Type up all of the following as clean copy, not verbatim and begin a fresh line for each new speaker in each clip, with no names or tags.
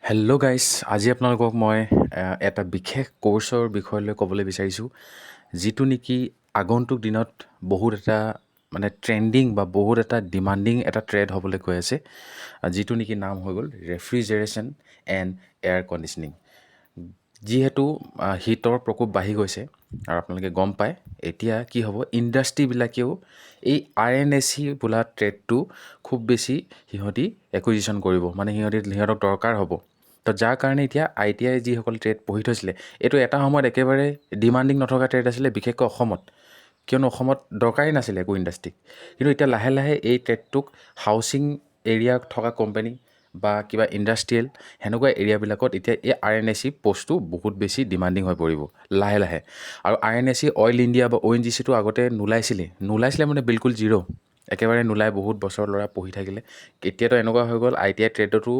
Hello' গাইছ, আজি আপোনালোকক মই এটা বিশেষ কোৰ্চৰ বিষয়লৈ ক'বলৈ বিচাৰিছোঁ, যিটো নেকি আগন্তুক দিনত বহুত এটা ট্ৰেণ্ডিং বা বহুত এটা ডিমাণ্ডিং এটা ট্ৰেড হ'বলৈ গৈ আছে, যিটো নেকি নাম হৈ গ'ল ৰেফ্ৰিজাৰেশ্যন এণ্ড এয়াৰ কণ্ডিশ্যনিং। যিহেতু শীতৰ প্ৰকোপ বাঢ়ি গৈছে আৰু আপোনালোকে গম পায়, এতিয়া কি হ'ব, ইণ্ডাষ্ট্ৰীবিলাকেও এই RNAC বোলা ট্ৰেডটো খুব বেছি সিহঁতি একুইজিশ্যন কৰিব, সিহঁতক দৰকাৰ হ'ব। তো যাৰ কাৰণে এতিয়া ITI যিসকল ট্ৰেড পঢ়ি থৈছিলে, এইটো এটা সময়ত একেবাৰে ডিমাণ্ডিং নথকা ট্ৰেড আছিলে, বিশেষকৈ অসমত, কিয়নো অসমত দৰকাৰেই নাছিলে একো ইণ্ডাষ্ট্ৰী। কিন্তু এতিয়া লাহে লাহে এই ট্ৰেডটোক হাউচিং এৰিয়া থকা কোম্পানী বা কিবা ইণ্ডাষ্ট্ৰিয়েল সেনেকুৱা এৰিয়াবিলাকত এতিয়া এই RNAC পষ্টটো বহুত বেছি ডিমাণ্ডিং হৈ পৰিব লাহে লাহে। আৰু RNAC অইল ইণ্ডিয়া বা ONGCটো আগতে নোলাইছিলে বিলকুল জিৰ', একেবাৰে নোলাই, বহুত বছৰ ল'ৰা পঢ়ি থাকিলে। এতিয়াতো এনেকুৱা হৈ গ'ল, ITI ট্ৰেডতো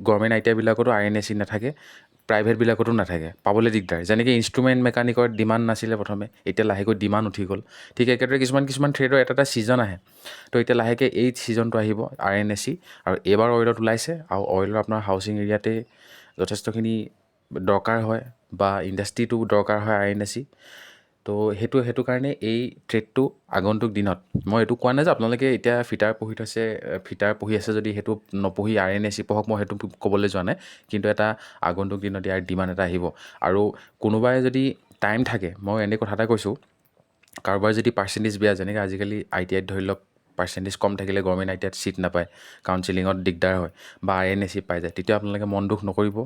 গভৰ্ণমেণ্ট ITIবিলাকতো RNAC নাথাকে, প্ৰাইভেটবিলাকতো নাথাকে, পাবলৈ দিগদাৰ। যেনেকৈ ইনষ্ট্ৰুমেণ্ট মেকানিকৰ ডিমাণ্ড নাছিলে প্ৰথমে, এতিয়া লাহেকৈ ডিমাণ্ড উঠি গ'ল। ঠিক একেদৰে কিছুমান ট্ৰেডৰ এটা ছিজন আহে। তো এতিয়া লাহেকৈ এই ছিজনটো আহিব RNAC, আৰু এইবাৰ অইলত ওলাইছে, আৰু অইলৰ আপোনাৰ হাউচিং এৰিয়াতে যথেষ্টখিনি দৰকাৰ হয়, বা ইণ্ডাষ্ট্ৰিটো দৰকাৰ হয় RNAC। তো সেইটো কাৰণে এই ট্ৰেডটো আগন্তুক দিনত, মই এইটো কোৱা নাই যে আপোনালোকে এতিয়া ফিটাৰ পঢ়ি আছে যদি সেইটো নপঢ়ি RNAC পঢ়ক, মই সেইটো ক'বলৈ যোৱা নাই। কিন্তু এটা আগন্তুক দিনত ইয়াৰ ডিমাণ্ড এটা আহিব। আৰু কোনোবাই যদি টাইম থাকে, মই এনে কথা এটা কৈছোঁ, কাৰোবাৰ যদি পাৰ্চেণ্টেজ বেয়া, যেনেকৈ আজিকালি ITIত ধৰি লওক পাৰ্চেণ্টেজ কম থাকিলে গভৰ্ণমেণ্ট ITIত ছিট নাপায়, কাউন্সিলিঙত দিগদাৰ হয়, বা RNAC পাই যায়, তেতিয়া আপোনালোকে মন দুখ নকৰিব,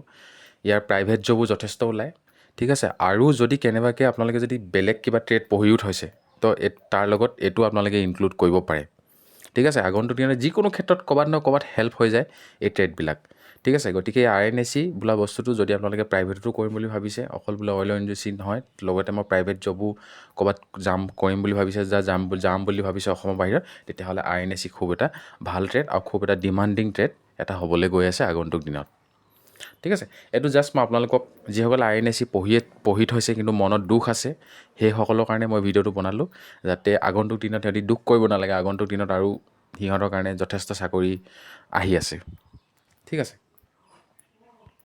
ইয়াৰ প্ৰাইভেট জবো যথেষ্ট ওলায়। ঠিক আছে। আৰু যদি কেনেবাকৈ আপোনালোকে যদি বেলেগ কিবা ট্ৰেড পঢ়িও থৈছে, তো তাৰ লগত এইটো আপোনালোকে ইনক্লুড কৰিব পাৰে। ঠিক আছে। আগন্তুক দিনত যিকোনো ক্ষেত্ৰত ক'ৰবাত নহয় ক'ৰবাত হেল্প হৈ যায় এই ট্ৰেডবিলাক। ঠিক আছে। গতিকে এই RNAC বোলা বস্তুটো যদি আপোনালোকে প্ৰাইভেটতো কৰিম বুলি ভাবিছে, অকল বোলে অইল ইণ্ডাষ্ট্ৰী নহয়, লগতে মই প্ৰাইভেট জবো ক'ৰবাত কৰিম বুলি ভাবিছে, যাম বুলি ভাবিছে অসমৰ বাহিৰত, তেতিয়াহ'লে RNAC খুব এটা ভাল ট্ৰেড আৰু খুব এটা ডিমাণ্ডিং ট্ৰেড এটা হ'বলৈ গৈ আছে আগন্তুক দিনত। ঠিক আছে। এইটো জাষ্ট মই আপোনালোকক, যিসকল RNAC পঢ়ি থৈছে কিন্তু মনত দুখ আছে, সেইসকলৰ কাৰণে মই ভিডিঅ'টো বনালোঁ, যাতে আগন্তুক দিনত সিহঁতি দুখ কৰিব নালাগে। আগন্তুক দিনত আৰু সিহঁতৰ কাৰণে যথেষ্ট চাকৰি আহি আছে। ঠিক আছে।